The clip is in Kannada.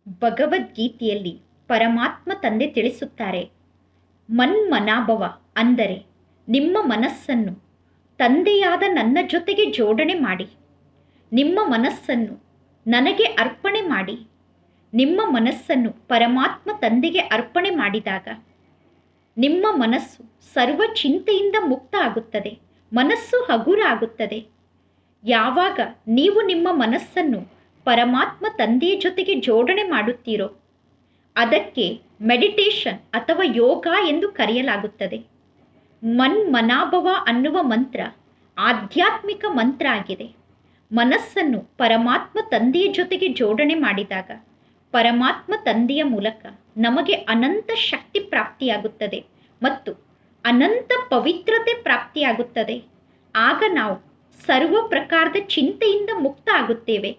ಭಗವದ್ಗೀತೆಯಲ್ಲಿ ಪರಮಾತ್ಮ ತಂದೆ ತಿಳಿಸುತ್ತಾರೆ, ಮನ್ಮನಾಭವ ಅಂದರೆ ನಿಮ್ಮ ಮನಸ್ಸನ್ನು ತಂದೆಯಾದ ನನ್ನ ಜೊತೆಗೆ ಜೋಡಣೆ ಮಾಡಿ, ನಿಮ್ಮ ಮನಸ್ಸನ್ನು ನನಗೆ ಅರ್ಪಣೆ ಮಾಡಿ. ನಿಮ್ಮ ಮನಸ್ಸನ್ನು ಪರಮಾತ್ಮ ತಂದೆಗೆ ಅರ್ಪಣೆ ಮಾಡಿದಾಗ ನಿಮ್ಮ ಮನಸ್ಸು ಸರ್ವ ಚಿಂತೆಯಿಂದ ಮುಕ್ತ ಆಗುತ್ತದೆ, ಮನಸ್ಸು ಹಗುರ ಆಗುತ್ತದೆ. ಯಾವಾಗ ನೀವು ನಿಮ್ಮ ಮನಸ್ಸನ್ನು ಪರಮಾತ್ಮ ತಂದೆಯ ಜೊತೆಗೆ ಜೋಡಣೆ ಮಾಡುತ್ತೀರೋ ಅದಕ್ಕೆ ಮೆಡಿಟೇಷನ್ ಅಥವಾ ಯೋಗ ಎಂದು ಕರೆಯಲಾಗುತ್ತದೆ. ಮನ್ಮನಾಭವ ಅನ್ನುವ ಮಂತ್ರ ಆಧ್ಯಾತ್ಮಿಕ ಮಂತ್ರ ಆಗಿದೆ. ಮನಸ್ಸನ್ನು ಪರಮಾತ್ಮ ತಂದೆಯ ಜೊತೆಗೆ ಜೋಡಣೆ ಮಾಡಿದಾಗ ಪರಮಾತ್ಮ ತಂದೆಯ ಮೂಲಕ ನಮಗೆ ಅನಂತ ಶಕ್ತಿ ಪ್ರಾಪ್ತಿಯಾಗುತ್ತದೆ ಮತ್ತು ಅನಂತ ಪವಿತ್ರತೆ ಪ್ರಾಪ್ತಿಯಾಗುತ್ತದೆ. ಆಗ ನಾವು ಸರ್ವ ಪ್ರಕಾರದ ಚಿಂತೆಯಿಂದ ಮುಕ್ತ ಆಗುತ್ತೇವೆ.